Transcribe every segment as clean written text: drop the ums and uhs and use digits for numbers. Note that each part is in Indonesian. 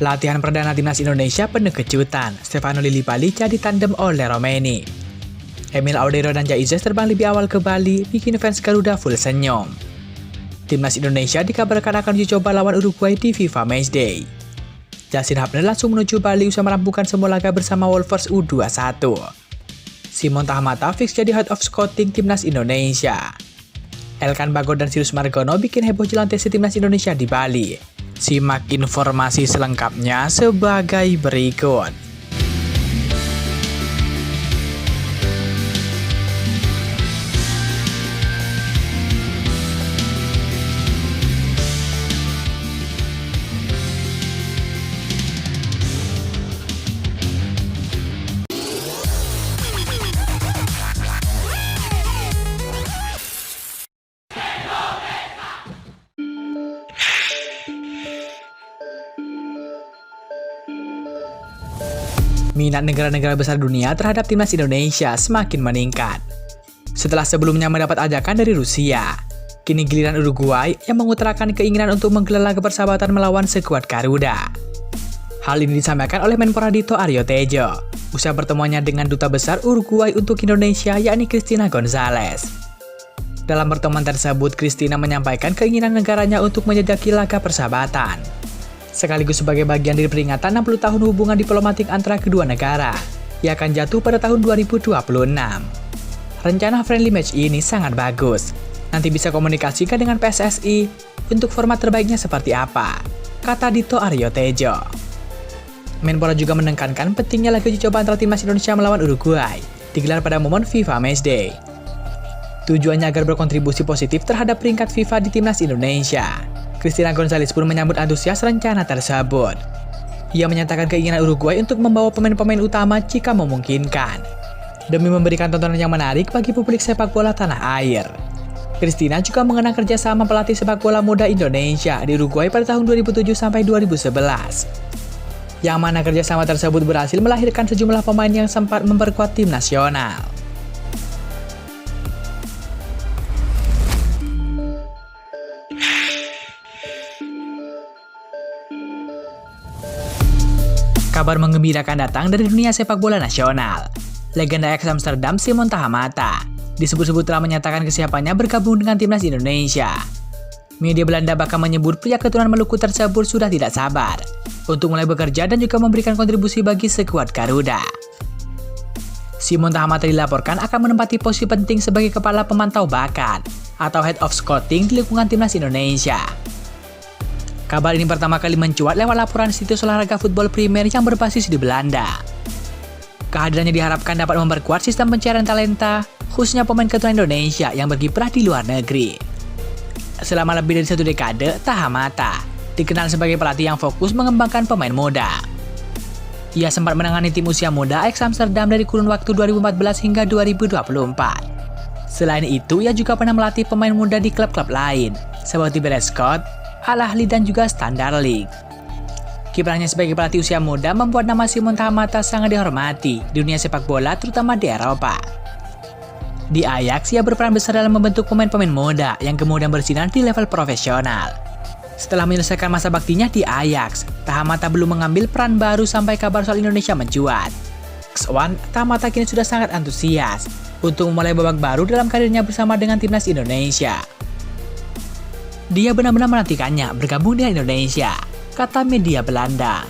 Latihan perdana timnas Indonesia penuh kejutan. Stefano Lillipali jadi tandem oleh Romeni. Emil Audero dan Jaizes terbang lebih awal ke Bali, bikin fans Garuda full senyum. Timnas Indonesia dikabarkan akan uji coba lawan Uruguay di FIFA Matchday. Justin Hubner langsung menuju Bali usai merampungkan semua laga bersama Wolvers U21. Simon Tahamata fix jadi head of scouting timnas Indonesia. Elkan Bagot dan Sirius Margono bikin heboh jelang tes timnas Indonesia di Bali. Simak informasi selengkapnya sebagai berikut. Minat negara-negara besar dunia terhadap timnas Indonesia semakin meningkat. Setelah sebelumnya mendapat ajakan dari Rusia, kini giliran Uruguay yang mengutarakan keinginan untuk menggelar laga persahabatan melawan skuad Garuda. Hal ini disampaikan oleh Menpora Dito Aryo Tejo usai pertemuannya dengan duta besar Uruguay untuk Indonesia yakni Cristina Gonzalez. Dalam pertemuan tersebut, Cristina menyampaikan keinginan negaranya untuk menjajaki laga persahabatan, sekaligus sebagai bagian dari peringatan 60 tahun hubungan diplomatik antara kedua negara yang akan jatuh pada tahun 2026. Rencana friendly match ini sangat bagus. Nanti bisa komunikasikan dengan PSSI untuk format terbaiknya seperti apa, kata Dito Aryo Tejo. Menpora juga menekankan pentingnya laga uji coba antara timnas Indonesia melawan Uruguay digelar pada momen FIFA Matchday. Tujuannya agar berkontribusi positif terhadap peringkat FIFA di timnas Indonesia. Cristina Gonzalez pun menyambut antusias rencana tersebut. Ia menyatakan keinginan Uruguay untuk membawa pemain-pemain utama jika memungkinkan, demi memberikan tontonan yang menarik bagi publik sepak bola tanah air. Cristina juga mengenang kerjasama pelatih sepak bola muda Indonesia di Uruguay pada tahun 2007 sampai 2011. Yang mana kerjasama tersebut berhasil melahirkan sejumlah pemain yang sempat memperkuat tim nasional. Kabar menggembirakan datang dari dunia sepak bola nasional. Legenda Ajax Amsterdam Simon Tahamata disebut-sebut telah menyatakan kesiapannya bergabung dengan timnas Indonesia. Media Belanda bahkan menyebut pria keturunan Maluku tersebut sudah tidak sabar untuk mulai bekerja dan juga memberikan kontribusi bagi skuad Garuda. Simon Tahamata dilaporkan akan menempati posisi penting sebagai kepala pemantau bakat atau head of scouting di lingkungan timnas Indonesia. Kabar ini pertama kali mencuat lewat laporan situs olahraga football primer yang berbasis di Belanda. Kehadirannya diharapkan dapat memperkuat sistem pencarian talenta, khususnya pemain keturunan Indonesia yang berkiprah di luar negeri. Selama lebih dari 1 dekade, Tahamata dikenal sebagai pelatih yang fokus mengembangkan pemain muda. Ia sempat menangani tim usia muda Ajax Amsterdam dari kurun waktu 2014 hingga 2024. Selain itu, ia juga pernah melatih pemain muda di klub-klub lain, seperti Berescott, Al Ahly dan juga Standard League. Kiprahnya sebagai pelatih usia muda membuat nama Simon Tahamata sangat dihormati di dunia sepak bola terutama di Eropa. Di Ajax, ia berperan besar dalam membentuk pemain-pemain muda yang kemudian bersinar di level profesional. Setelah menyelesaikan masa baktinya di Ajax, Tahamata belum mengambil peran baru sampai kabar soal Indonesia mencuat. Tahamata kini sudah sangat antusias untuk memulai babak baru dalam karirnya bersama dengan timnas Indonesia. Dia benar-benar menantikannya bergabung dengan Indonesia, kata media Belanda.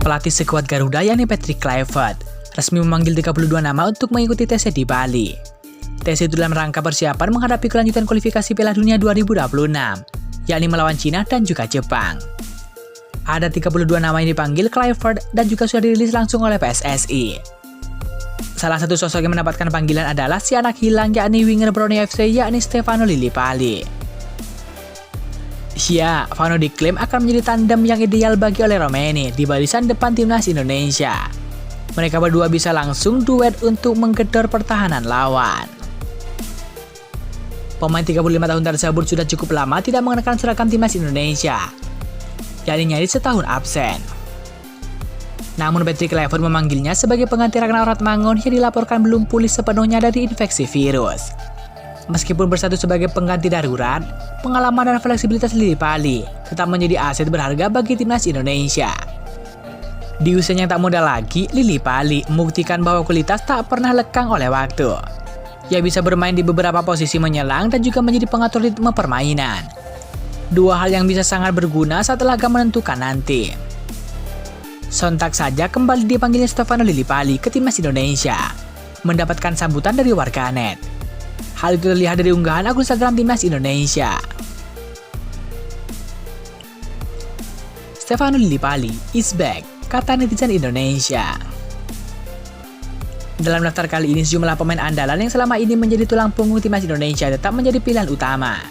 Pelatih skuad Garuda yakni Patrick Kluivert resmi memanggil 32 nama untuk mengikuti tesnya di Bali. Tes itu dalam rangka persiapan menghadapi kelanjutan kualifikasi Piala Dunia 2026, yakni melawan Cina dan juga Jepang. Ada 32 nama yang dipanggil Kluivert dan juga sudah dirilis langsung oleh PSSI. Salah satu sosok yang mendapatkan panggilan adalah si anak hilang yakni winger Brunei FC yakni Stefano Lillipali. Ya, Vano diklaim akan menjadi tandem yang ideal bagi oleh Romeni di barisan depan timnas Indonesia. Mereka berdua bisa langsung duet untuk menggedor pertahanan lawan. Pemain 35 tahun tersebut sudah cukup lama tidak mengenakan seragam timnas Indonesia, yakni nyaris setahun absen. Namun Patrick Kluivert memanggilnya sebagai pengganti Ragnar Ratmangon yang dilaporkan belum pulih sepenuhnya dari infeksi virus. Meskipun bersatu sebagai pengganti darurat, pengalaman dan fleksibilitas Lily Pali tetap menjadi aset berharga bagi timnas Indonesia. Di usianya yang tak muda lagi, Lily Pali membuktikan bahwa kualitas tak pernah lekang oleh waktu. Ia bisa bermain di beberapa posisi menyelang dan juga menjadi pengatur ritme permainan. Dua hal yang bisa sangat berguna saat laga menentukan nanti. Sontak saja kembali dipanggilnya Stefano Lily Pali ke timnas Indonesia, mendapatkan sambutan dari warganet. Hal itu terlihat dari unggahan akun Instagram timnas Indonesia. Stefano Lily Pali is back, kata netizen Indonesia. Dalam daftar kali ini sejumlah pemain andalan yang selama ini menjadi tulang punggung timnas Indonesia tetap menjadi pilihan utama.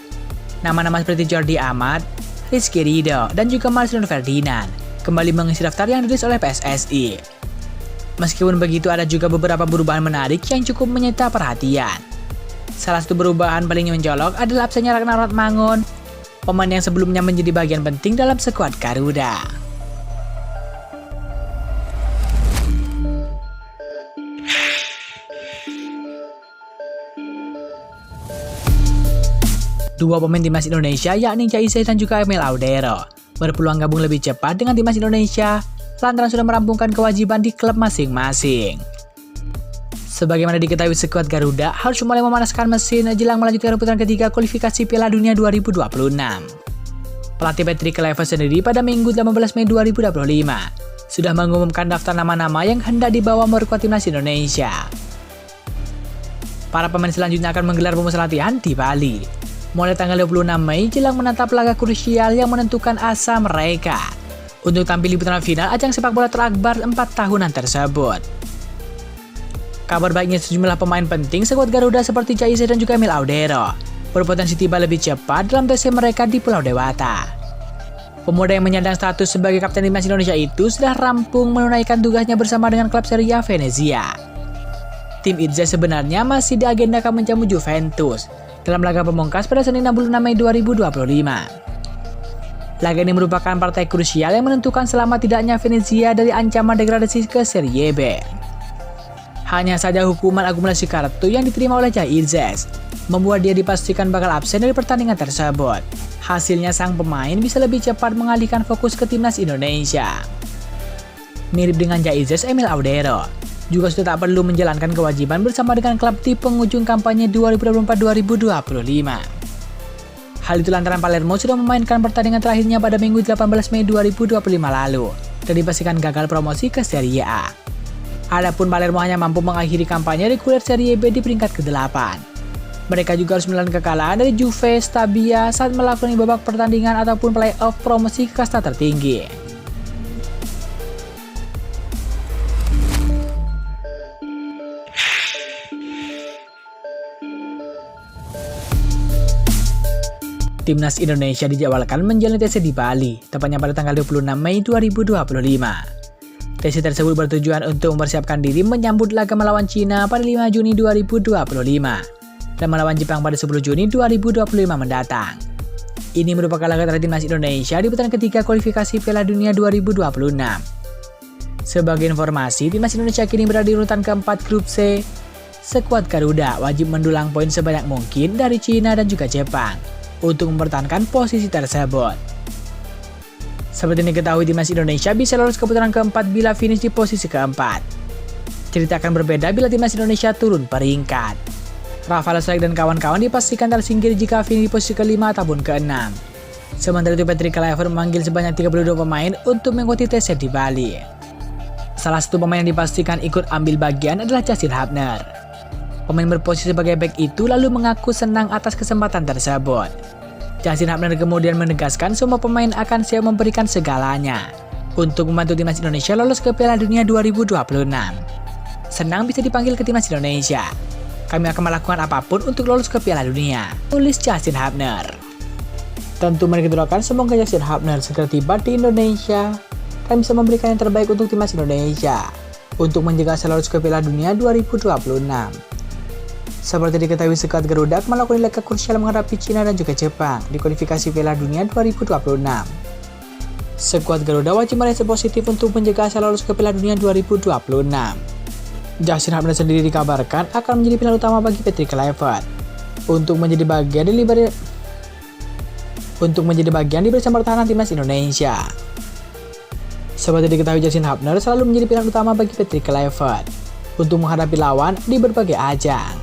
Nama-nama seperti Jordi Amat, Rizky Ridho, dan juga Marcelino Ferdinand kembali mengisi daftar yang dirilis oleh PSSI. Meskipun begitu, ada juga beberapa perubahan menarik yang cukup menyita perhatian. Salah satu perubahan paling mencolok adalah absennya Ragnar Ratmangon, pemain yang sebelumnya menjadi bagian penting dalam skuad Garuda. Dua pemain timnas Indonesia yakni Jaize dan juga Emil Audero berpeluang gabung lebih cepat dengan timnas Indonesia lantaran sudah merampungkan kewajiban di klub masing-masing. Sebagaimana diketahui, skuad Garuda harus mulai memanaskan mesin jelang melanjutkan putaran ketiga kualifikasi Piala Dunia 2026. Pelatih Patrick Kluivert sendiri pada Minggu 18 Mei 2025 sudah mengumumkan daftar nama-nama yang hendak dibawa memperkuat timnas Indonesia. Para pemain selanjutnya akan menggelar pemusatan latihan di Bali mulai tanggal 26 Mei jelang menatap laga krusial yang menentukan asa mereka untuk tampil di putaran final ajang sepak bola terakbar 4 tahunan tersebut. Kabar baiknya, sejumlah pemain penting skuad Garuda seperti Jaize dan juga Emil Audero berpotensi tiba lebih cepat dalam tes mereka di Pulau Dewata. Pemuda yang menyandang status sebagai kapten timnas Indonesia itu sudah rampung menunaikan tugasnya bersama dengan klub Serie A Venezia. Tim Itza sebenarnya masih diagendakan menjamu Juventus dalam laga pemungkas pada Senin 26 Mei 2025. Laga ini merupakan partai krusial yang menentukan selamat tidaknya Venezia dari ancaman degradasi ke Serie B. Hanya saja hukuman akumulasi kartu yang diterima oleh Jaize membuat dia dipastikan bakal absen dari pertandingan tersebut. Hasilnya sang pemain bisa lebih cepat mengalihkan fokus ke timnas Indonesia. Mirip dengan Jaize, Emil Audero juga sudah tak perlu menjalankan kewajiban bersama dengan klub di penghujung kampanye 2024-2025. Hal itu lantaran Palermo sudah memainkan pertandingan terakhirnya pada Minggu 18 Mei 2025 lalu dan dipastikan gagal promosi ke Serie A. Adapun Palermo hanya mampu mengakhiri kampanye reguler Serie B di peringkat ke-8. Mereka juga harus menelan kekalahan dari Juve Stabia saat melakoni babak pertandingan ataupun play-off promosi ke kasta tertinggi. Timnas Indonesia dijadwalkan menjalani tes di Bali, tepatnya pada tanggal 26 Mei 2025. Tes tersebut bertujuan untuk mempersiapkan diri menyambut laga melawan Cina pada 5 Juni 2025 dan melawan Jepang pada 10 Juni 2025 mendatang. Ini merupakan laga terakhir timnas Indonesia di putaran ketiga kualifikasi Piala Dunia 2026. Sebagai informasi, timnas Indonesia kini berada di urutan keempat grup C. Skuad Garuda wajib mendulang poin sebanyak mungkin dari Cina dan juga Jepang untuk mempertahankan posisi tersebut. Seperti diketahui, timnas Indonesia bisa lolos ke putaran keempat bila finish di posisi keempat. Cerita akan berbeda bila timnas Indonesia turun peringkat. Rafael Strike dan kawan-kawan dipastikan tersingkir jika finish di posisi kelima ataupun keenam. Sementara itu, Patrick Kluivert memanggil sebanyak 32 pemain untuk mengikuti tes di Bali. Salah satu pemain yang dipastikan ikut ambil bagian adalah Justin Hubner. Pemain berposisi sebagai bek itu lalu mengaku senang atas kesempatan tersebut. Justin Hubner kemudian menegaskan semua pemain akan siap memberikan segalanya untuk membantu timnas Indonesia lolos ke Piala Dunia 2026. Senang bisa dipanggil ke timnas Indonesia. Kami akan melakukan apapun untuk lolos ke Piala Dunia, tulis Justin Hubner. Tentu mereka doakan semoga Justin Hubner segera tiba di Indonesia dan bisa memberikan yang terbaik untuk timnas Indonesia untuk menjaga lolos ke Piala Dunia 2026. Seperti diketahui, skuad Garuda melakukan laga krusial menghadapi Cina dan juga Jepang di kualifikasi Piala Dunia 2026. Skuad Garuda wajib merespon positif untuk menjaga Asia lolos ke Piala Dunia 2026. Justin Hubner sendiri dikabarkan akan menjadi pilihan utama bagi Patrick Kluivert untuk menjadi bagian di barisan pertahanan timnas Indonesia. Seperti diketahui, Justin Hubner selalu menjadi pilihan utama bagi Patrick Kluivert untuk menghadapi lawan di berbagai ajang.